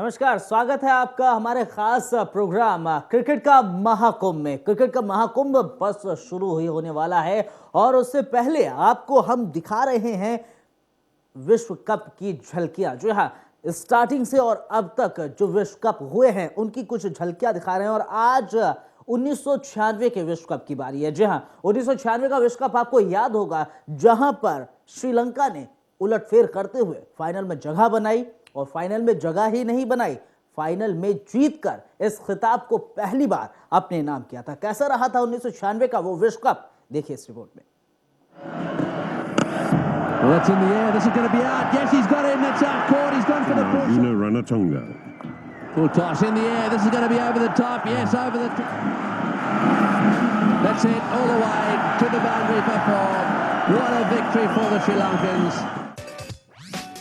नमस्कार, स्वागत है आपका हमारे खास प्रोग्राम क्रिकेट का महाकुंभ में। क्रिकेट का महाकुंभ बस शुरू ही होने वाला है और उससे पहले आपको हम दिखा रहे हैं विश्व कप की झलकियां। जो हाँ, स्टार्टिंग से और अब तक जो विश्व कप हुए हैं उनकी कुछ झलकियां दिखा रहे हैं। और आज 1996 के विश्व कप की बारी है। जी हाँ, 1996 का विश्व कप आपको याद होगा, जहां पर श्रीलंका ने उलटफेर करते हुए फाइनल में जगह बनाई और फाइनल में जगह ही नहीं बनाई, फाइनल में जीतकर इस खिताब को पहली बार अपने नाम किया था। कैसा रहा था 1996 का वो विश्व कप, देखिए इस रिपोर्ट में। Well, that's in the air. This is going to be out. Yes, he's got it in the top court. He's gone for the push. Bruno Ranatonga. Full toss in the air. This is going to be over the top. Yes, over the top. That's it. All the way to the boundary for four. What a victory for the Sri Lankans.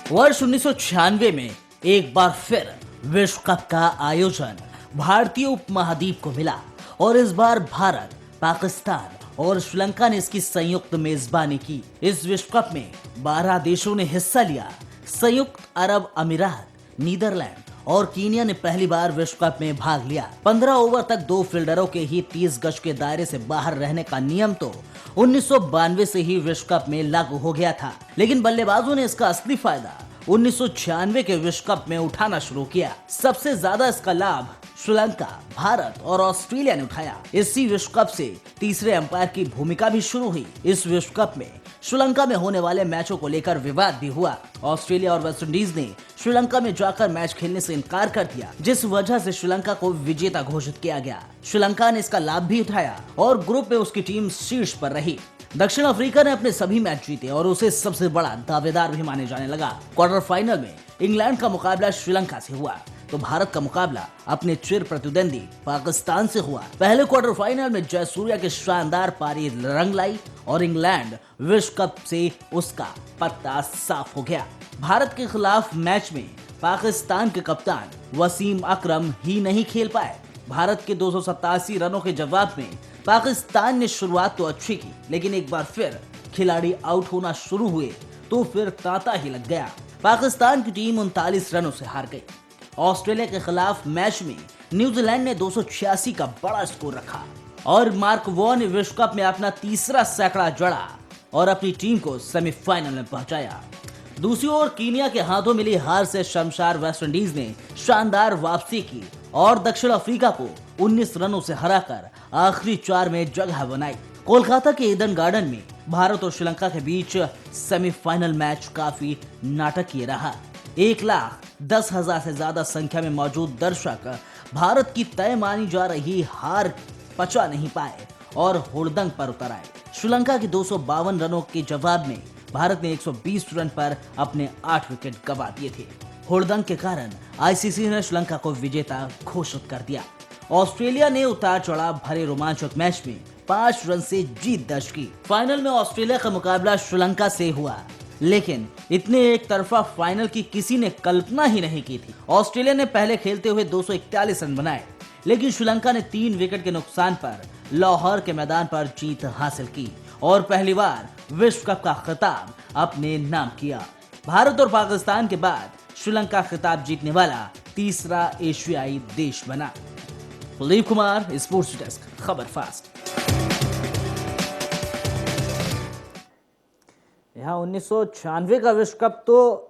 वर्ष 1996 में एक बार फिर विश्व cup का आयोजन भारतीय उपमहाद्वीप को मिला और इस बार भारत, पाकिस्तान और श्रीलंका ने इसकी संयुक्त मेजबानी की। इस विश्व कप में 12 देशों ने हिस्सा लिया। संयुक्त अरब अमीरात, नीदरलैंड और कीनिया ने पहली बार विश्व कप में भाग लिया। 15 ओवर तक 2 फील्डरों के ही 30 गज के दायरे से बाहर रहने का नियम तो 1992 से ही विश्व कप में लागू हो गया था, लेकिन बल्लेबाजों ने इसका असली फायदा 1996 के विश्व कप में उठाना शुरू किया। सबसे ज्यादा इसका लाभ श्रीलंका, भारत और ऑस्ट्रेलिया ने उठाया। इसी विश्व कप से तीसरे अंपायर की भूमिका भी शुरू हुई। इस विश्व कप में श्रीलंका में होने वाले मैचों को लेकर विवाद भी हुआ। ऑस्ट्रेलिया और वेस्टइंडीज ने श्रीलंका में जाकर मैच खेलने से इनकार कर दिया, जिस वजह से श्रीलंका को विजेता घोषित किया गया। श्रीलंका ने इसका लाभ भी उठाया और ग्रुप में उसकी टीम शीर्ष पर रही। दक्षिण अफ्रीका ने अपने सभी मैच जीते और उसे सबसे बड़ा दावेदार भी माने जाने लगा। क्वार्टर फाइनल में इंग्लैंड का मुकाबला श्रीलंका से हुआ तो भारत का मुकाबला अपने चिर प्रतिद्वंदी पाकिस्तान से हुआ। पहले क्वार्टर फाइनल में जयसूर्या की शानदार पारी रंग लाई और इंग्लैंड विश्व कप से उसका पत्ता साफ हो गया। भारत के खिलाफ मैच में पाकिस्तान के कप्तान वसीम अकरम ही नहीं खेल पाए। भारत के 287 रनों के जवाब में पाकिस्तान ने शुरुआत तो अच्छी की, लेकिन एक बार फिर खिलाड़ी आउट होना शुरू हुए तो फिर तांता ही लग गया। पाकिस्तान की टीम 39 रनों से हार गई। ऑस्ट्रेलिया के खिलाफ मैच में न्यूजीलैंड ने 286 का बड़ा स्कोर रखा और मार्क वॉन ने विश्व कप में अपना तीसरा सैकड़ा जड़ा और अपनी टीम को सेमीफाइनल में पहुंचाया। दूसरी ओर कीनिया के हाथों मिली हार से शर्मसार वेस्टइंडीज ने शानदार वापसी की और दक्षिण अफ्रीका को 19 रनों से हराकर आखिरी 4 में जगह बनाई। कोलकाता के ईडन गार्डन में भारत और श्रीलंका के बीच सेमीफाइनल मैच काफी नाटकीय रहा। 1,10,000 से ज्यादा संख्या में मौजूद दर्शक भारत की तय मानी जा रही हार पचा नहीं पाए और हुड़दंग पर उतर आए। श्रीलंका के 252 रनों के जवाब में भारत ने 120 रन पर अपने 8 विकेट गंवा दिए थे। हुड़दंग के कारण आईसीसी ने श्रीलंका को विजेता घोषित कर दिया। ऑस्ट्रेलिया ने उतार चढ़ाव भरे रोमांचक मैच में 5 रन से जीत दर्ज की। फाइनल में ऑस्ट्रेलिया का मुकाबला श्रीलंका से हुआ, लेकिन इतने एक तरफा फाइनल की किसी ने कल्पना ही नहीं की थी। ऑस्ट्रेलिया ने पहले खेलते हुए 241 रन बनाए, लेकिन श्रीलंका ने 3 विकेट के नुकसान पर लाहौर के मैदान पर जीत हासिल की और पहली बार विश्व कप का खिताब अपने नाम किया। भारत और पाकिस्तान के बाद श्रीलंका खिताब जीतने वाला तीसरा एशियाई देश बना। कुलदीप कुमार, स्पोर्ट्स डेस्क, खबर फास्ट। यहाँ 1996 का विश्व कप तो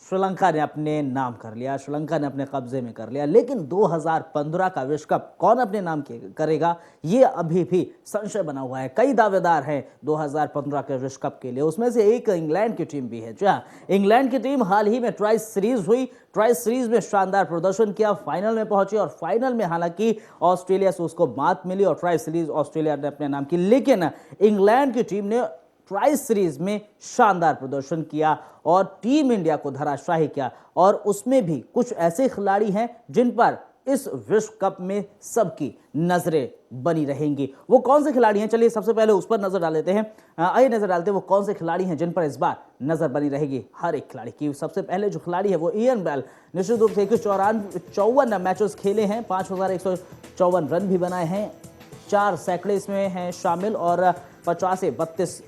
श्रीलंका ने अपने नाम कर लिया, श्रीलंका ने अपने कब्जे में कर लिया, लेकिन 2015 का विश्व कप कौन अपने नाम करेगा, ये अभी भी संशय बना हुआ है। कई दावेदार हैं 2015 के विश्व कप के लिए, उसमें से एक इंग्लैंड की टीम भी है। जहां इंग्लैंड की टीम हाल ही में ट्राई सीरीज हुई, ट्राई सीरीज में शानदार प्रदर्शन किया, फाइनल में पहुंची और फाइनल में हालांकि ऑस्ट्रेलिया से उसको मात मिली और ट्राई सीरीज ऑस्ट्रेलिया ने अपने नाम की, लेकिन इंग्लैंड की टीम ने ट्राई सीरीज में शानदार प्रदर्शन किया और टीम इंडिया को धराशायी किया। और उसमें भी कुछ ऐसे खिलाड़ी हैं जिन पर इस विश्व कप में सबकी नजरें बनी रहेंगी। वो कौन से खिलाड़ी हैं, चलिए सबसे पहले उस पर नजर डाल लेते हैं। आइए नजर डालते हैं वो कौन से खिलाड़ी हैं जिन पर इस बार नजर बनी रहेगी हर एक खिलाड़ी की। सबसे पहले जो खिलाड़ी है वो इयन बेल, निश्चित रूप से 54 मैचेस खेले हैं, 5,154 रन भी बनाए हैं, 4 सैकड़े इसमें हैं शामिल और 50 से 32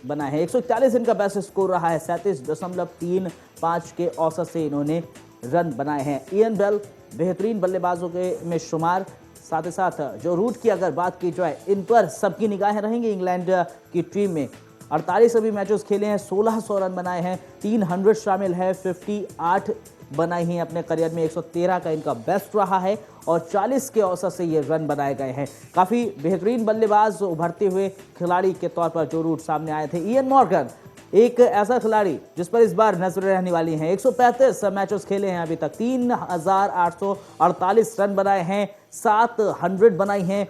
बना है। 141 इनका बेस्ट स्कोर रहा है, 37.35 के औसत से इन्होंने रन बनाए हैं। इयन बेल बेहतरीन बल्लेबाजों के में शुमार, साथ ही साथ जो रूट की अगर बात की जाए, इन पर सबकी निगाहें रहेंगी। इंग्लैंड की टीम में 48 अभी मैचेस खेले हैं, 1600 रन बनाए हैं, 300 शामिल है, 58 बनाई हैं अपने करियर में, 113 का इनका बेस्ट रहा है और 40 के औसत से ये रन बनाए गए हैं। काफ़ी बेहतरीन बल्लेबाज, उभरते हुए खिलाड़ी के तौर पर जो रूट सामने आए थे। इयन मॉर्गन एक ऐसा खिलाड़ी जिस पर इस बार नजरें रहने वाली हैं। 135 मैचेस खेले हैं अभी तक, 3848 रन बनाए हैं, 700 बनाई हैं,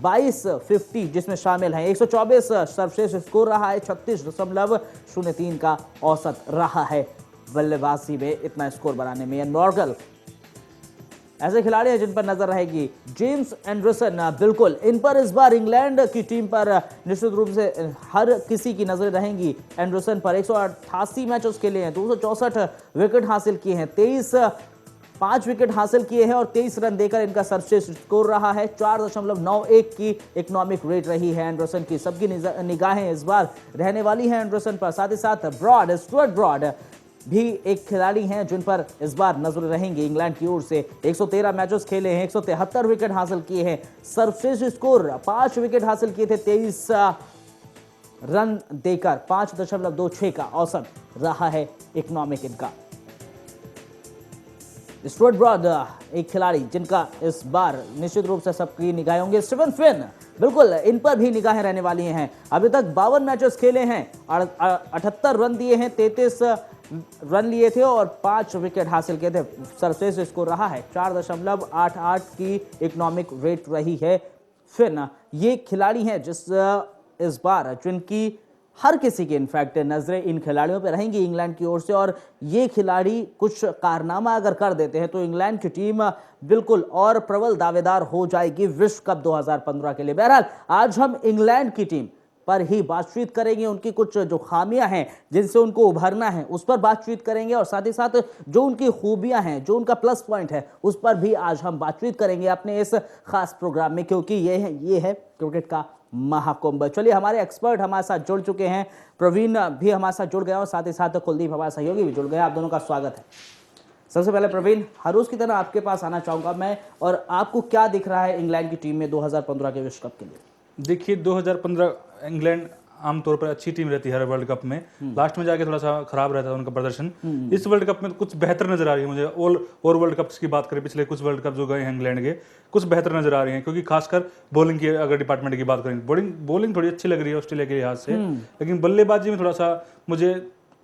2250 जिसमें शामिल हैं, 124 सर्वश्रेष्ठ स्कोर रहा है, 36.03 का औसत रहा है बल्लेबाजी में इतना स्कोर बनाने में। इयन मॉर्गन ऐसे खिलाड़ी हैं जिन पर नजर रहेगी। जेम्स एंडरसन, बिल्कुल इन पर इस बार इंग्लैंड की टीम पर निश्चित रूप से हर किसी की नजरें रहेंगी। एंडरसन पर 188 मैचेस खेले हैं, 264 विकेट हासिल किए हैं, 5 विकेट हासिल किए हैं और 23 रन देकर इनका सर्वश्रेष्ठ स्कोर रहा है। 4.91 की इकोनॉमिक रेट रही है एंडरसन की। सबकी निगाहें इस बार रहने वाली हैं एंडरसन पर। साथ ही साथ स्टुअर्ट ब्रॉड भी एक खिलाड़ी हैं जिन पर इस बार नजर रहेंगे इंग्लैंड की ओर से। 113 मैचेस खेले हैं, 173 विकेट हासिल किए हैं, सर्वश्रेष्ठ स्कोर 5 विकेट हासिल किए थे, 23 रन देकर 5.26 का औसत रहा है इकोनॉमिक इनका। स्टुअर्ट ब्रॉड एक खिलाड़ी जिनका इस बार निश्चित रूप से सबकी निगाहें होंगी। स्टीवन फिन, बिल्कुल इन पर भी निगाहें रहने वाली हैं। अभी तक 52 मैचेस खेले हैं, 78 रन दिए हैं, 33 रन लिए थे और 5 विकेट हासिल किए थे। सर्वश्रेष्ठ स्कोर रहा है, 4.88 की इकोनॉमिक रेट रही है। फिर ये खिलाड़ी हैं जिस इस बार जिनकी हर किसी की इनफैक्ट नजरें इन खिलाड़ियों पर रहेंगी इंग्लैंड की ओर से, और ये खिलाड़ी कुछ कारनामा अगर कर देते हैं तो इंग्लैंड की टीम बिल्कुल और प्रबल दावेदार हो जाएगी विश्व कप 2015 के लिए। बहरहाल आज हम इंग्लैंड की टीम पर ही बातचीत करेंगे, उनकी कुछ जो खामियां हैं जिनसे उनको उभरना है उस पर बातचीत करेंगे, और साथ ही साथ जो उनकी खूबियां हैं, जो उनका प्लस पॉइंट है, उस पर भी आज हम बातचीत करेंगे अपने इस खास प्रोग्राम में, क्योंकि ये है क्रिकेट का महाकुंभ। चलिए, हमारे एक्सपर्ट हमारे साथ जुड़ चुके हैं। प्रवीण भी हमारे साथ जुड़ गया और साथ ही साथ कुलदीप हमारे सहयोगी भी जुड़ गए। आप दोनों का स्वागत है। सबसे पहले प्रवीण, हर रोज की तरह आपके पास आना चाहूंगा मैं, और आपको क्या दिख रहा है इंग्लैंड की टीम में 2015 के विश्व कप के लिए? देखिए, 2015 इंग्लैंड आमतौर पर अच्छी टीम रहती है हर वर्ल्ड कप में, लास्ट में जाके थोड़ा सा खराब रहता है उनका प्रदर्शन। इस वर्ल्ड कप में कुछ बेहतर नजर आ रही है मुझे। और वर्ल्ड कप्स की बात करें, पिछले कुछ वर्ल्ड कप जो गए हैं इंग्लैंड के, कुछ बेहतर नजर आ रही हैं, क्योंकि खासकर बॉलिंग की अगर डिपार्टमेंट की बात करें, बॉलिंग थोड़ी अच्छी लग रही है ऑस्ट्रेलिया के लिहाज से, लेकिन बल्लेबाजी में थोड़ा सा मुझे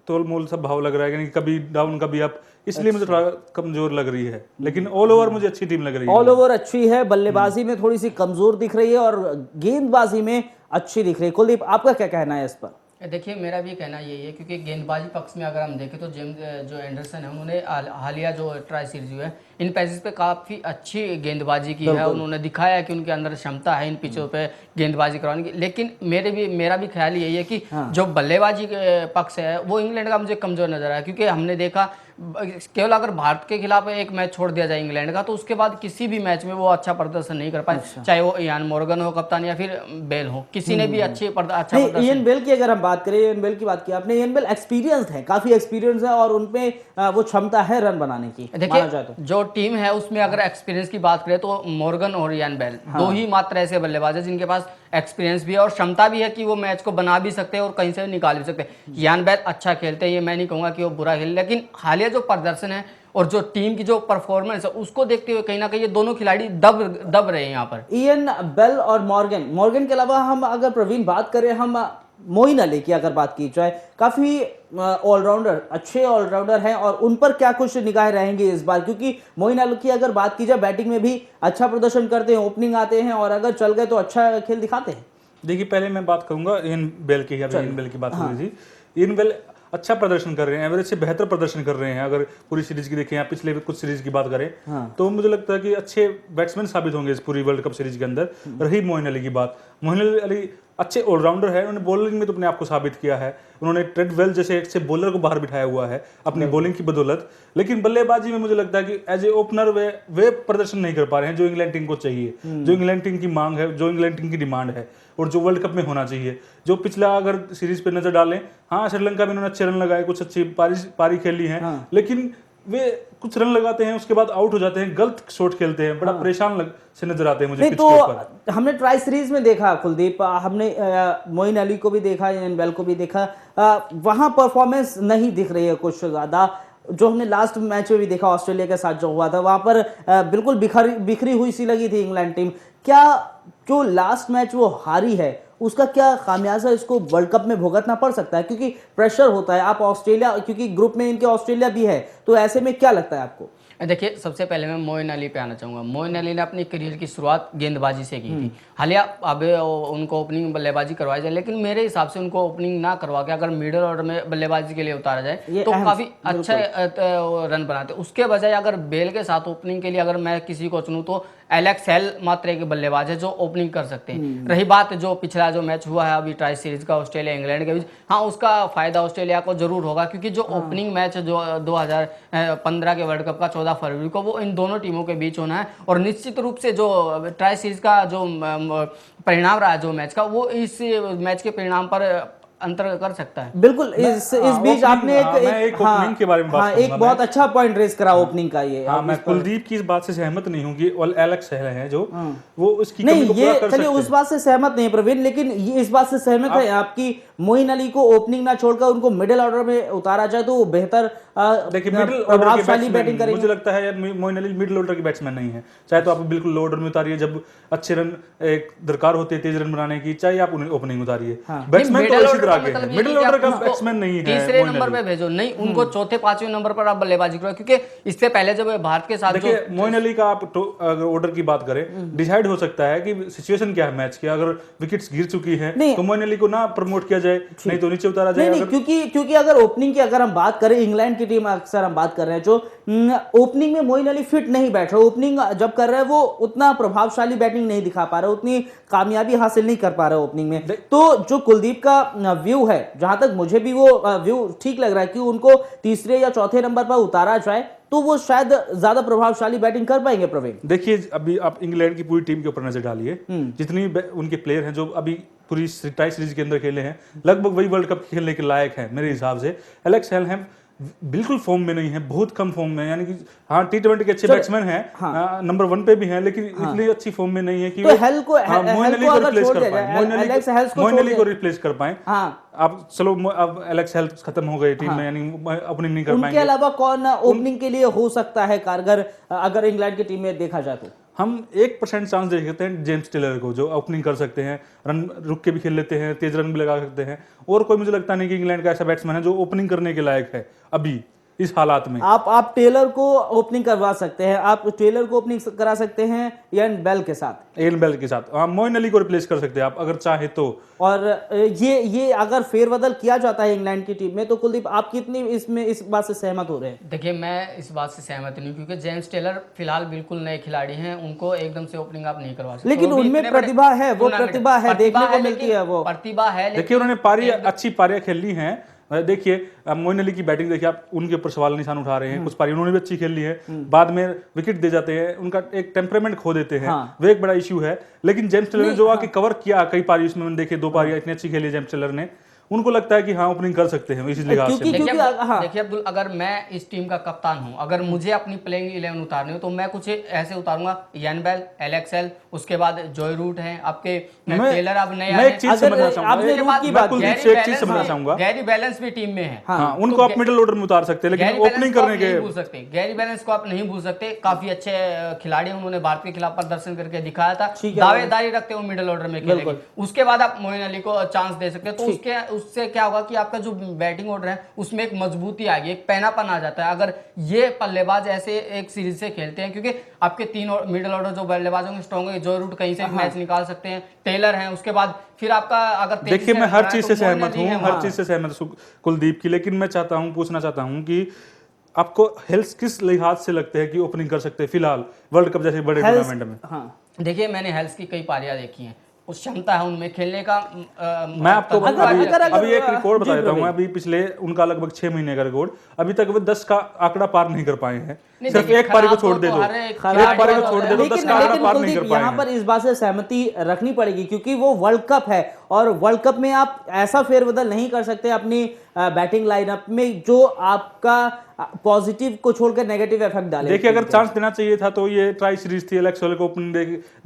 तोल मोल सब भाव लग रहा है, यानी कभी डाउन कभी अप, इसलिए मुझे थोड़ा कमजोर लग रही है। लेकिन ऑल ओवर मुझे अच्छी टीम लग रही है। ऑल ओवर अच्छी है, बल्लेबाजी में थोड़ी सी कमजोर दिख रही है और गेंदबाजी में अच्छी दिख रही है। कुलदीप, आपका क्या कहना है इस पर? देखिए, मेरा भी कहना यही है, क्योंकि गेंदबाजी पक्ष में अगर हम देखें तो जो एंडरसन है, उन्होंने हालिया जो ट्राई सीरीज हुई है, इन पैसेज पे काफ़ी अच्छी गेंदबाजी की है। उन्होंने दिखाया कि उनके अंदर क्षमता है इन पिचों पे गेंदबाजी कराने की। लेकिन मेरा भी ख्याल यही है कि जो बल्लेबाजी के पक्ष है वो इंग्लैंड का मुझे कमज़ोर नजर आया, क्योंकि हमने देखा केवल अगर भारत के खिलाफ एक मैच छोड़ दिया जाए इंग्लैंड का, तो उसके बाद किसी भी मैच में वो अच्छा प्रदर्शन नहीं कर पाए। चाहे वो इयान मॉर्गन हो कप्तान या फिर बेल हो, किसी ने भी अच्छा प्रदर्शन। इयन बेल की अगर हम बात करें, इयन बेल की बात की आपने, इयन बेल एक्सपीरियंस है, काफी एक्सपीरियंस है और उनपे वो क्षमता है रन बनाने की। देखिए, जो टीम है उसमें अगर एक्सपीरियंस की बात करें तो मॉर्गन और इयान बेल दो ही मात्र ऐसे बल्लेबाज है जिनके पास एक्सपीरियंस भी है और क्षमता भी है कि वो मैच को बना भी सकते हैं और कहीं से निकाल भी सकते हैं। इयान बेल अच्छा खेलते हैं, ये मैं नहीं कहूंगा कि वो बुरा खेले, लेकिन हालिया जो प्रदर्शन है और जो टीम की जो परफॉर्मेंस है उसको देखते हुए कहीं ना कहीं ये दोनों खिलाड़ी दब रहे हैं यहाँ पर। इयन बेल और मॉर्गन के अलावा हम अगर प्रवीण बात करें, हम मोइन अली की अगर बात की जाए, काफी ऑलराउंडर, अच्छे ऑलराउंडर हैं, और उन पर क्या कुछ निगाहें रहेंगी इस बार? क्योंकि मोइन अली की अगर बात की जाए, बैटिंग में भी अच्छा प्रदर्शन करते हैं, ओपनिंग आते हैं और अगर चल गए तो अच्छा खेल दिखाते हैं। देखिए, पहले मैं बात करूंगा इयन बेल की बात कर रही थी। इयन बेल अच्छा प्रदर्शन कर रहे हैं, एवरेज से बेहतर प्रदर्शन कर रहे हैं। अगर पूरी सीरीज की देखें या पिछले कुछ सीरीज की बात करें, तो मुझे लगता है कि अच्छे बैट्समैन साबित होंगे इस पूरी वर्ल्ड कप सीरीज के अंदर। रही मोइन अली की बात, मोइन अली अच्छे ऑलराउंडर है, उन्होंने बॉलिंग में तो अपने आप को साबित किया है। उन्होंने ट्रेडवेल जैसे एक से बॉलर को बाहर बिठाया हुआ है अपनी बॉलिंग की बदौलत। लेकिन बल्लेबाजी में मुझे लगता है कि एज ए ओपनर वे प्रदर्शन नहीं कर पा रहे हैं जो इंग्लैंड टीम को चाहिए, जो इंग्लैंड टीम की मांग है, जो इंग्लैंड टीम की डिमांड है और जो वर्ल्ड कप में होना चाहिए। जो पिछला अगर सीरीज पे नजर डालें, हाँ श्रीलंका में उन्होंने अच्छे रन लगाए, कुछ अच्छी पारी खेली है, लेकिन वे कुछ रन लगाते हैं उसके बाद आउट हो जाते हैं, गलत शॉट खेलते हैं, बड़ा परेशान से नजर आते हैं मुझे नहीं पिच तो के ऊपर। हमने ट्राई सीरीज में देखा कुलदीप, हमने मोइन अली को भी देखा, इयान बेल को भी देखा, वहां परफॉर्मेंस नहीं दिख रही है कुछ ज्यादा। जो हमने लास्ट मैच में भी देखा ऑस्ट्रेलिया के साथ जो हुआ था, वहां पर बिल्कुल बिखरी हुई सी लगी थी इंग्लैंड टीम। क्या जो लास्ट मैच वो हारी है उसका क्या खामियाजा इसको वर्ल्ड कप में भुगतना पड़ सकता है? क्योंकि प्रेशर होता है, आप ऑस्ट्रेलिया, क्योंकि ग्रुप में इनके ऑस्ट्रेलिया भी है, तो ऐसे में क्या लगता है आपको? देखिए, सबसे पहले मैं मोइन अली पे आना चाहूँगा। मोइन अली ने अपनी करियर की शुरुआत गेंदबाजी से की थी। हालिया अब उनको ओपनिंग बल्लेबाजी करवाई जाए, लेकिन मेरे हिसाब से उनको ओपनिंग ना करवा के अगर मिडिल ऑर्डर में बल्लेबाजी के लिए उतारा जाए तो काफ़ी अच्छा रन बनाते। उसके बजाय अगर बेल के साथ ओपनिंग के लिए अगर मैं किसी को चुनूँ तो एलेक्स हेल मात्र एक बल्लेबाज है जो ओपनिंग कर सकते हैं। रही बात जो पिछला जो मैच हुआ है अभी ट्राई सीरीज का ऑस्ट्रेलिया इंग्लैंड के बीच, हाँ उसका फायदा ऑस्ट्रेलिया को जरूर होगा, क्योंकि जो ओपनिंग मैच जो 2015 के वर्ल्ड कप का 14 फरवरी को वो इन दोनों टीमों के बीच होना है, और निश्चित रूप से जो ट्राई सीरीज का जो परिणाम रहा है जो मैच का, वो इस मैच के परिणाम पर अंतर कर सकता है। बिल्कुल। इस बीच आपने एक ओपनिंग के बारे में बात एक बहुत अच्छा पॉइंट रेस करा ओपनिंग का ये। हाँ, मैं कुलदीप की इस बात से सहमत नहीं हूँ कि एलेक्स हेल है जो वो उसकी नहीं, कमी को ये पूरा कर चलिए सकते उस बात से सहमत नहीं प्रवीण, लेकिन ये इस बात से सहमत है आपकी मोइन अली को ओपनिंग ना छोड़कर उनको मिडिल ऑर्डर में उतारा जाए तो वो बेहतर देखिए मिडिल प्रभावशाली बैटिंग करेंगे। मुझे लगता है यार मोइन अली मिडिल ऑर्डर के बैट्समैन नहीं है। चाहे तो आप बिल्कुल लो ऑर्डर में उतारिए जब अच्छे रन एक दरकार होती है तेज रन बनाने की, चाहे आप उन्हें ओपनिंग उतारिए। बैट्समैन तो इसी तरह के हैं, मिडिल ऑर्डर का बैट्समैन नहीं है। तीसरे नंबर पे भेजो, नहीं उनको चौथे पांचवें नंबर पर आप बल्लेबाजी करो, क्योंकि इससे पहले जब भारत के साथ देखिए मोइन अली का आप अगर ऑर्डर की बात करें, डिसाइड हो सकता है कि सिचुएशन क्या है मैच की। अगर विकेट्स गिर चुकी है तो मोइन अली को ना प्रमोट किया जाए, नहीं तो नीचे उतारा जाए। नहीं, क्योंकि अगर ओपनिंग की अगर हम बात करें, इंग्लैंड की टीम अक्सर हम बात कर रहे हैं जो ओपनिंग में मोइन अली फिट नहीं बैठ रहे, ओपनिंग जब कर रहे हैं वो उतना प्रभावशाली बैटिंग नहीं दिखा पा रहे, उतनी कामयाबी हासिल नहीं कर पा रहे ओपनिंग में। तो जो कुलदीप का व्यू है, जहां तक मुझे भी वो व्यू ठीक लग रहा है कि उनको तीसरे या चौथे नंबर पर उतारा जाए तो वो शायद ज्यादा प्रभावशाली बैटिंग कर पाएंगे। प्रवीण देखिए, अभी आप इंग्लैंड की पूरी टीम के ऊपर नजर डालिए, जितनी उनके प्लेयर हैं जो अभी पूरी ट्राई सीरीज के अंदर खेले हैं, लगभग वही वर्ल्ड कप खेलने के लायक है मेरे हिसाब से। एलेक्स हेल हैं बिल्कुल फॉर्म में नहीं है, बहुत कम फॉर्म में, यानी कि हाँ T20 के अच्छे बैट्समैन हैं, नंबर 1 पे भी हैं, लेकिन इतनी अच्छी फॉर्म में नहीं है कि तो हेल को मोइन अली को रिप्लेस कर पाए, मोइन अली को रिप्लेस कर पाए। अब चलो अब एलेक्स हेल खत्म हो गए टीम में, यानी ओपनिंग नहीं कर पाएंगे। उनके अलावा कौन ओपनिंग के लिए हो सकता है कारगर अगर इंग्लैंड की टीम में देखा जाए तो? हम 1% चांस दे सकते हैं जेम्स टेलर को, जो ओपनिंग कर सकते हैं, रन रुक के भी खेल लेते हैं, तेज रन भी लगा सकते हैं। और कोई मुझे लगता नहीं कि इंग्लैंड का ऐसा बैट्समैन है जो ओपनिंग करने के लायक है अभी इस हालात में। आप टेलर को ओपनिंग करवा सकते हैं, आप टेलर को ओपनिंग करा सकते हैं इयान बेल के साथ, मोइन अली को रिप्लेस कर सकते हैं आप अगर चाहे तो। और ये अगर फेरबदल किया जाता है इंग्लैंड की टीम में तो कुलदीप आप कितनी इसमें इस बात से सहमत हो रहे हैं? देखिए, मैं इस बात से सहमत नहीं, क्योंकि जेम्स टेलर फिलहाल बिल्कुल नए खिलाड़ी हैं, उनको एकदम से ओपनिंग आप नहीं करवा सकते। लेकिन उनमें प्रतिभा है, वो प्रतिभा है, देखने को मिलती है वो प्रतिभा है। देखिए उन्होंने अच्छी पारियां खेली हैं। देखिए मोइन अली की बैटिंग देखिए, आप उनके ऊपर सवाल निशान उठा रहे हैं, कुछ पारी उन्होंने भी अच्छी खेल ली है, बाद में विकेट दे जाते हैं, उनका एक टेम्परामेंट खो देते हैं, वो एक बड़ा इश्यू है। लेकिन जेम्स टेलर ने जो आके कवर किया कई पारी, उसमें मैंने देखे 2 पारी इतनी अच्छी खेली जेम्स टेलर ने, उनको लगता है कि हाँ ओपनिंग कर सकते हैं इस लिहाज से। देखिए अब्दुल, अगर मैं इस टीम का कप्तान हूं, अगर मुझे अपनी प्लेइंग 11 उतारनी हो तो मैं कुछ ऐसे उतारूंगा, इयान बेल, एलेक्स हेल, उसके बाद जॉय रूट हैं आपके, टेलर अब नए मैं एक चीज समझना चाहूंगा, गैरी बैलेंस भी टीम में है, हाँ, उनको आप मिडिल ऑर्डर में उतार सकते हैं, लेकिन ओपनिंग करने के भूल सकते, गैरी बैलेंस को आप नहीं भूल सकते। काफी अच्छे खिलाड़ी, उन्होंने भारत के खिलाफ प्रदर्शन करके दिखाया था, दावेदारी रखते हो मिडिल ऑर्डर में खेलेंगे। उसके बाद आप मोइन अली को चांस दे सकते हैं, तो उससे क्या होगा कि आपका जो बैटिंग ऑर्डर है उसमें एक मजबूती आ गई, एक पैनापन आ जाता है। अगर ये बल्लेबाज ऐसे एक सीरीज से खेलते हैं, क्योंकि आपके 3 मिडिल ऑर्डर जो बल्लेबाज होंगे स्ट्रॉन्ग है, जॉय रूट कहीं से मैच निकाल सकते हैं, टेलर हैं, उसके बाद फिर आपका अगर देखिए मैं हर चीज से सहमत हूँ, हर चीज से सहमत हूँ कुलदीप की, लेकिन मैं पूछना चाहता हूँ कि आपको हेल्थ किस लिहाज से लगते हैं कि ओपनिंग कर सकते हैं फिलहाल वर्ल्ड कप जैसे बड़े टूर्नामेंट में? देखिए, मैंने हेल्थ की कई पारियां देखी हैं, उस क्षमता है उनमें खेलने का। मैं आपको अभी एक रिकॉर्ड बता जी, देता हूँ। प्रवीण। अभी पिछले उनका लगभग 6 महीने का रिकॉर्ड, अभी तक वो 10 का आंकड़ा पार नहीं कर पाए हैं। नहीं, सिर्फ देखिए, एक पारी को खराब छोड़ दे तो दो, हर एक एक खिलाड़ी पारी को का छोड़ होता दे है। दो, 10 लेकिन का आंकड़ा लेकिन पार नहीं कुलदीप कर पाए यहाँ हैं। पर इस बात से सहमति रखनी पड़ेगी क्योंकि वो वर्ल्ड कप है और वर्ल्ड कप में आप ऐसा फेरबदल नहीं कर सकते अपनी बैटिंग लाइनअप में जो आपका पॉजिटिव को छोड़कर नेगेटिव इफेक्ट डाले। देखिए, अगर चांस देना चाहिए था तो ये ट्राई सीरीज थी, एलेक्स हेल को ओपनिंग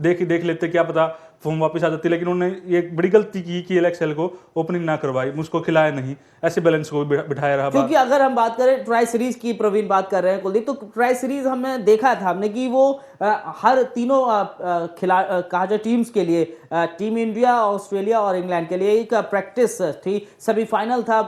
देख लेते, क्या पता फॉर्म वापस आ जाती। लेकिन उन्होंने ये बड़ी गलती की कि एलेक्स हेल को ओपनिंग ना करवाई, मुझको खिलाया नहीं, ऐसे बैलेंस को बिठाया रहा क्योंकि बाहर। अगर हम बात करें ट्राई सीरीज की, प्रवीण बात कर रहे हैं कुलदीप, तो ट्राई सीरीज हमने देखा था हमने कि वो हर तीनों कहा जाए टीम्स के लिए, टीम इंडिया, ऑस्ट्रेलिया और इंग्लैंड के लिए एक प्रैक्टिस थी, सेमीफाइनल था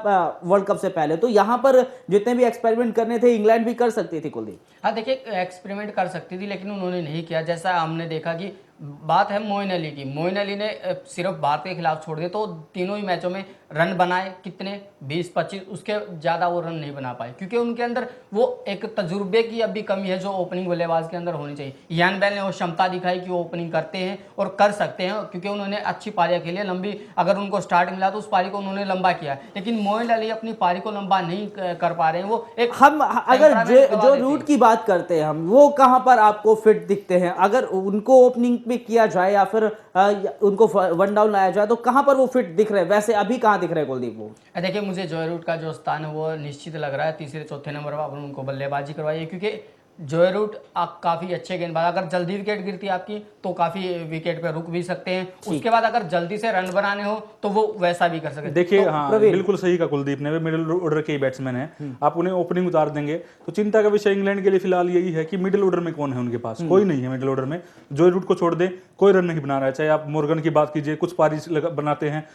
वर्ल्ड कप से पहले। तो यहाँ पर जितने भी एक्सपेरिमेंट करने थे इंग्लैंड भी कर सकती थी कुलदीप। हाँ देखिए, एक्सपेरिमेंट कर सकती थी लेकिन उन्होंने नहीं किया। जैसा हमने देखा कि बात है मोइन अली की, मोइन अली ने सिर्फ भारत के खिलाफ छोड़ दिए तो तीनों ही मैचों में रन बनाए कितने 20-25, उसके ज़्यादा वो रन नहीं बना पाए क्योंकि उनके अंदर वो एक तजुर्बे की अभी कमी है जो ओपनिंग बल्लेबाज के अंदर होनी चाहिए। यान बेल ने वो क्षमता दिखाई कि वो ओपनिंग करते हैं और कर सकते हैं क्योंकि उन्होंने अच्छी पारियां खेली, लंबी, अगर उनको स्टार्ट मिला तो उस पारी को उन्होंने लंबा किया। लेकिन मोइन अली अपनी पारी को लंबा नहीं कर पा रहे हैं। वो एक हम अगर temperament गवा जो देते रूट हैं। की बात करते हैं हम, वो कहां पर आपको फिट दिखते हैं? अगर उनको ओपनिंग पे किया जाए या फिर उनको वन डाउन लाया जाए तो कहां पर वो फिट दिख रहे हैं? वैसे अभी कहां दिख रहे हैं कुलदीप वो? देखिए, मुझे जॉय रूट का जो स्थान है वो निश्चित लग रहा है, तीसरे चौथे नंबर पर उनको बल्लेबाजी करवाइए क्योंकि जॉय रूट काफ़ी अच्छे गेंदबाज, अगर जल्दी विकेट गिरती है आपकी तो काफ़ी विकेट पे रुक भी सकते हैं। उसके बाद अगर जल्दी से रन बनाने हो तो वो वैसा भी कर सकते हैं। देखिए, तो हाँ प्रवीण। बिल्कुल सही कहा कुलदीप ने, वे मिडिल ऑर्डर के ही बैट्समैन हैं। आप उन्हें ओपनिंग उतार देंगे तो चिंता का विषय इंग्लैंड के लिए फिलहाल यही है कि मिडिल ऑर्डर में कौन है उनके पास, कोई नहीं है मिडिल ऑर्डर में। जॉय रूट को छोड़ दें, कोई रन नहीं बना रहा है। चाहे आप मोर्गन की बात कीजिए, कुछ पारी बनाते हैं,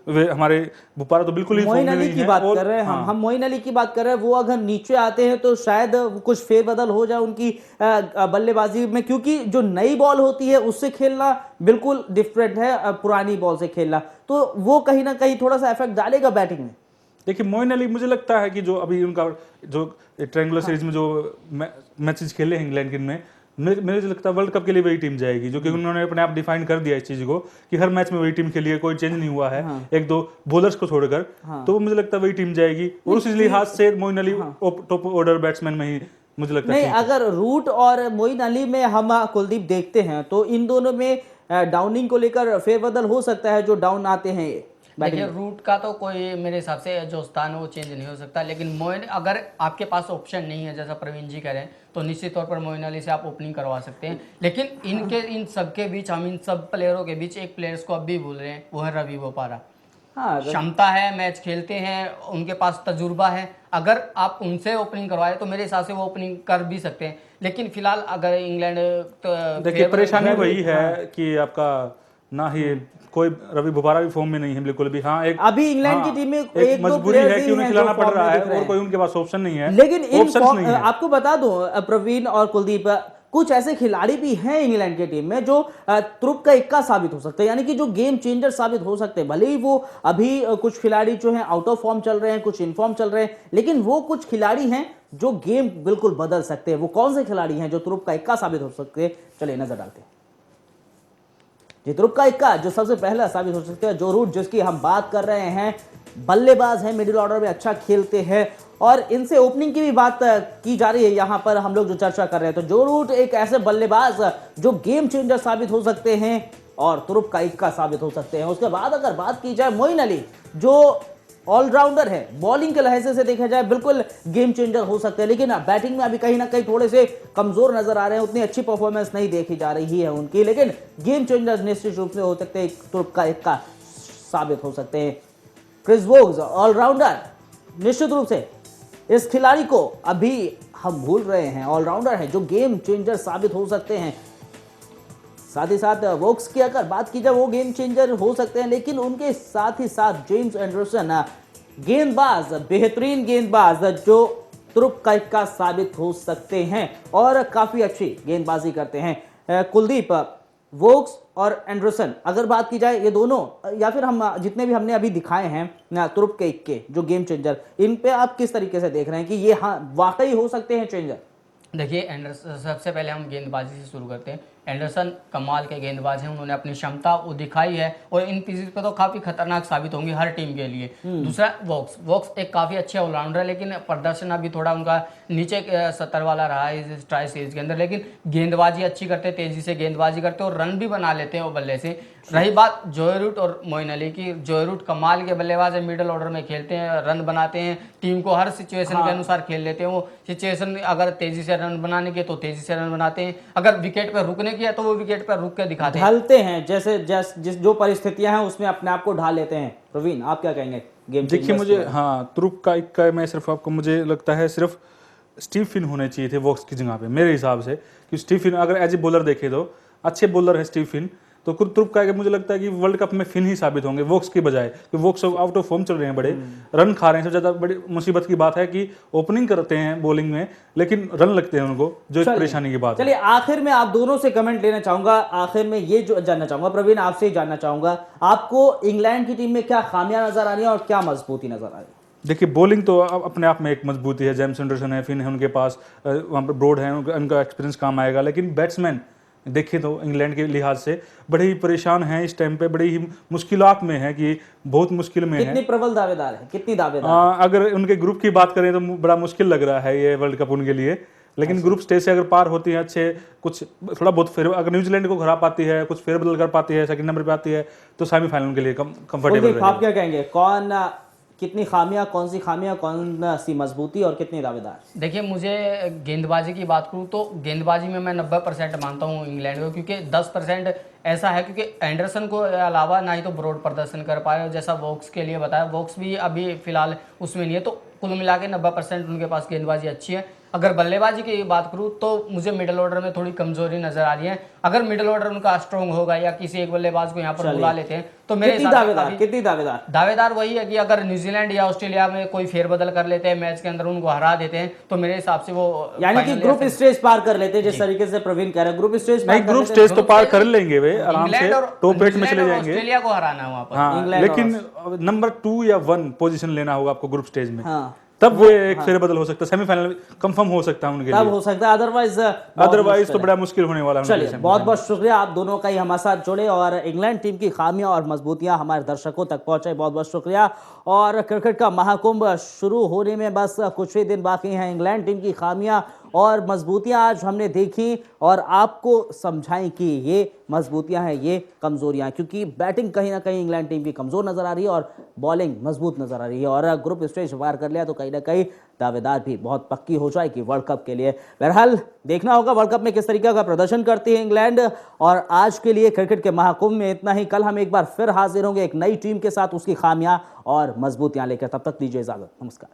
वे हमारे बुपारा तो बिल्कुल ही फॉर्म मोइन में अली नहीं की है। बात और कर रहे हैं हाँ, हम मोइन अली की बात कर रहे हैं। वो अगर नीचे आते हैं तो शायद कुछ फेरबदल हो जाए उनकी बल्लेबाजी में, क्योंकि जो नई बॉल होती है उससे खेलना बिल्कुल डिफरेंट है पुरानी बॉल से खेलना, तो वो कहीं ना कहीं थोड़ा सा इफेक्ट डालेगा बैटिंग में। देखिए मोइन अली, मुझे लगता है कि जो अभी उनका जो ट्रायंगुलर सीरीज में जो मैचेस खेले हैं इंग्लैंड के में, मुझे लगता है वर्ल्ड कप के लिए वही टीम जाएगी, जो कि उन्होंने अपने आप डिफाइन कर दिया इस चीज को कि हर मैच में वही टीम खेली है, कोई चेंज नहीं हुआ है, एक दो बॉलर्स को छोड़कर। तो मुझे लगता है वही टीम जाएगी और उस लिहाज से Moeen Ali top order batsman में ही मुझे लगता है नहीं, अगर रूट और मोइन अली में हम कुलदीप देखते हैं तो इन दोनों में डाउनिंग को लेकर फेरबदल हो सकता है, जो डाउन आते हैं देखिए, रूट का तो कोई मेरे हिसाब से जो स्थान है वो चेंज नहीं हो सकता। लेकिन मोइन, अगर आपके पास ऑप्शन नहीं है जैसा प्रवीण जी कह रहे हैं तो निश्चित तौर पर मोइन अली से आप ओपनिंग करवा सकते हैं। लेकिन इन सब के बीच, हम इन सब प्लेयरों के बीच एक प्लेयर्स को अब भी भूल रहे हैं, वो है रवि बोपारा। हाँ, क्षमता है, मैच खेलते हैं, उनके पास तजुर्बा है। अगर आप उनसे ओपनिंग करवाए तो मेरे हिसाब से वो ओपनिंग कर भी सकते हैं। लेकिन फिलहाल अगर इंग्लैंड देखिए परेशानी वही है कि आपका ना ही कोई रवि बोपारा भी फॉर्म में नहीं है बिल्कुल भी। हाँ, एक अभी इंग्लैंड की हाँ, टीम में एक एक दो मजबूरी players है ही कि उन्हें हैं खिलाना जो पड़ form रहा में है दिख रहे और हैं। कोई उनके पास ऑप्शन नहीं है, लेकिन इन ऑप्शंस नहीं है। आपको बता दूं प्रवीण और कुलदीप, कुछ ऐसे खिलाड़ी भी हैं इंग्लैंड की टीम में जो तुरुप का इक्का साबित हो सकते हैं, यानी कि जो गेम चेंजर साबित हो सकते हैं। भले ही वो अभी कुछ खिलाड़ी जो हैं आउट ऑफ फॉर्म चल रहे हैं, कुछ इन फॉर्म चल रहे हैं, लेकिन वो कुछ खिलाड़ी हैं जो गेम बिल्कुल बदल सकते हैं। वो कौन से खिलाड़ी हैं जो तुरुप का इक्का साबित हो सकते हैं? चलिए नजर डालते हैं। जी, तुरुप का इक्का जो सबसे पहला साबित हो सकता है, जो रूट जिसकी हम बात कर रहे हैं, बल्लेबाज हैं, मिडिल ऑर्डर में अच्छा खेलते हैं और इनसे ओपनिंग की भी बात की जा रही है यहां पर हम लोग जो चर्चा कर रहे हैं। तो जो रूट एक ऐसे बल्लेबाज जो गेम चेंजर साबित हो सकते हैं और तुरुप का इक्का साबित हो सकते हैं। उसके बाद अगर बात की जाए मोइन अली, जो ऑलराउंडर है, बॉलिंग के लहजे से देखा जाए बिल्कुल गेम चेंजर हो सकते हैं, लेकिन बैटिंग में अभी कहीं ना कहीं थोड़े से कमजोर नजर आ रहे हैं, उतनी अच्छी परफॉर्मेंस नहीं देखी जा रही है उनकी, लेकिन गेम चेंजर निश्चित रूप से हो सकते हैं, तुरुप का इक्का साबित हो सकते हैं। क्रिस वोक्स ऑलराउंडर, निश्चित रूप से इस खिलाड़ी को अभी हम भूल रहे हैं, ऑलराउंडर है जो गेम चेंजर साबित हो सकते हैं। साथ ही साथ वोक्स की अगर बात की जाए वो गेम चेंजर हो सकते हैं, लेकिन उनके साथ ही साथ जेम्स एंडरसन गेंदबाज, बेहतरीन गेंदबाज जो तुरुप का इक्का साबित हो सकते हैं और काफी अच्छी गेंदबाजी करते हैं। कुलदीप, वोक्स और एंडरसन अगर बात की जाए, ये दोनों या फिर हम जितने भी हमने अभी दिखाए हैं तुरुप के इक्के जो गेम चेंजर, इन पे आप किस तरीके से देख रहे हैं कि ये हाँ वाकई हो सकते हैं चेंजर? देखिए, एंडरसन, सबसे पहले हम गेंदबाजी से शुरू करते हैं। एंडरसन कमाल के गेंदबाज हैं, उन्होंने अपनी क्षमता वो दिखाई है और इन पिचेस पे तो काफ़ी खतरनाक साबित होंगी हर टीम के लिए। दूसरा वोक्स एक काफ़ी अच्छे ऑलराउंडर है, लेकिन प्रदर्शन अभी थोड़ा उनका नीचे 70 वाला रहा है इस ट्राई सीरीज के अंदर, लेकिन गेंदबाजी अच्छी करते, तेजी से गेंदबाजी करते और रन भी बना लेते हैं वो बल्ले से। रही बात जोए रूट और मोइन अली की, जोए रूट कमाल के बल्लेबाज है, मिडिल ऑर्डर में खेलते हैं, रन बनाते हैं, टीम को हर सिचुएशन के अनुसार खेल लेते हैं। वो सिचुएशन अगर तेजी से रन बनाने के तो तेजी से रन बनाते हैं, अगर विकेट पर रुकने की है तो वो विकेट पर रुक के दिखाते हैं। ढलते हैं, जैसे जो परिस्थितियां हैं उसमें अपने आप को ढाल लेते हैं। प्रवीण, आप क्या कहेंगे गेम? देखिए मुझे हाँ तुरुप का इक्का मैं सिर्फ आपको मुझे लगता है सिर्फ स्टीव फिन होने चाहिए थे वॉक्स की जगह पे मेरे हिसाब से, कि स्टीव फिन अगर एज ए बॉलर देखे तो अच्छे बॉलर है स्टीव फिन, तो तुरुप का मुझे लगता है कि वर्ल्ड कप में फिन ही साबित होंगे वॉक्स के बजाय, क्योंकि वॉक्स आउट ऑफ फॉर्म चल रहे हैं, बड़े रन खा रहे हैं। सबसे ज्यादा बड़ी मुसीबत की बात है कि ओपनिंग करते हैं बॉलिंग में लेकिन रन लगते हैं उनको, जो एक परेशानी की बात है। चलिए आखिर में आप दोनों से कमेंट लेना चाहूंगा, आखिर में ये जो जानना चाहूंगा, प्रवीण आपसे ही जानना चाहूंगा, आपको इंग्लैंड की टीम में क्या खामियां नजर आ रही है और क्या मजबूती नजर आ रही है? देखिए बॉलिंग तो अपने आप में एक मजबूती है, जेम्स एंडरसन है, फिन है उनके पास, वहाँ पर ब्रॉड है, उनका एक्सपीरियंस काम आएगा। लेकिन बैट्समैन देखें तो इंग्लैंड के लिहाज से बड़े ही परेशान हैं इस टाइम पे, बड़ी ही मुश्किलात में है, कि बहुत मुश्किल में है। कितनी प्रबल दावेदार है, कितनी दावेदार? अगर उनके ग्रुप की बात करें तो बड़ा मुश्किल लग रहा है ये वर्ल्ड कप उनके लिए, लेकिन ग्रुप स्टेज से अगर पार होती है अच्छे, कुछ थोड़ा बहुत फेर, अगर न्यूजीलैंड को हरा पाती है, कुछ फेरबदल कर पाती है, सेकंड नंबर पे आती है, तो सेमीफाइनल के लिए कंफर्टेबल। आप क्या कहेंगे, कौन कितनी खामियां, कौन सी खामियां, कौन सी मजबूती और कितनी दावेदार? देखिए मुझे गेंदबाजी की बात करूँ तो गेंदबाजी में मैं 90% मानता हूँ इंग्लैंड को, क्योंकि 10% ऐसा है क्योंकि एंडरसन को अलावा ना ही तो ब्रॉड प्रदर्शन कर पाए, जैसा वोक्स के लिए बताया, वोक्स भी अभी फिलहाल उसमें नहीं है, तो कुल मिला के 90% उनके पास गेंदबाजी अच्छी है। अगर बल्लेबाजी की बात करूँ तो मुझे मिडिल ऑर्डर में थोड़ी कमजोरी नजर आ रही है। अगर मिडिल ऑर्डर उनका स्ट्रांग होगा या किसी एक बल्लेबाज को यहाँ पर बुला लेते हैं तो मेरे कितनी दावेदार, कितनी दावेदार? दावेदार वही है कि अगर न्यूजीलैंड या ऑस्ट्रेलिया में कोई फेरबदल कर लेते हैं मैच के अंदर, उनको हरा देते हैं, तो मेरे हिसाब से वो यानी कि ग्रुप स्टेज पार कर लेते हैं, जिस तरीके से प्रवीण कह रहे हैं, ग्रुप स्टेज नहीं, ग्रुप स्टेज तो पार कर लेंगे वे आराम से, टॉप 8 में चले जाएंगे। ऑस्ट्रेलिया को हराना है वहाँ पर। हाँ, लेकिन नंबर 2 या 1 पोजीशन लेना होगा आपको ग्रुप स्टेज में, हाँ, तब वो एक फेरबदल हो सकता है, सेमीफाइनल कंफर्म हो सकता है उनके तब लिए, हो सकता है, अदरवाइज तो बड़ा मुश्किल होने वाला है। चलिए बहुत बहुत शुक्रिया, आप दोनों का ही हमारे साथ जुड़े और इंग्लैंड टीम की खामियां और मजबूतियां हमारे दर्शकों तक पहुंचे, बहुत बहुत शुक्रिया। और क्रिकेट का महाकुंभ शुरू होने में बस कुछ ही दिन बाकी हैं। इंग्लैंड टीम की खामियां और मजबूतियां आज हमने देखी और आपको समझाई कि ये मजबूतियां हैं, ये कमजोरियां हैं, क्योंकि बैटिंग कहीं ना कहीं इंग्लैंड टीम की कमजोर नजर आ रही है और बॉलिंग मजबूत नजर आ रही है, और ग्रुप स्टेज पार कर लिया तो कहीं ना कहीं दावेदार भी बहुत पक्की हो जाएगी वर्ल्ड कप के लिए। बहरहाल देखना होगा वर्ल्ड कप में किस तरीके का प्रदर्शन करती है इंग्लैंड। और आज के लिए क्रिकेट के महाकुंभ में इतना ही। कल हम एक बार फिर हाजिर होंगे एक नई टीम के साथ, उसकी खामियां और मजबूतियां लेकर। तब तक दीजिए इजाजत, नमस्कार।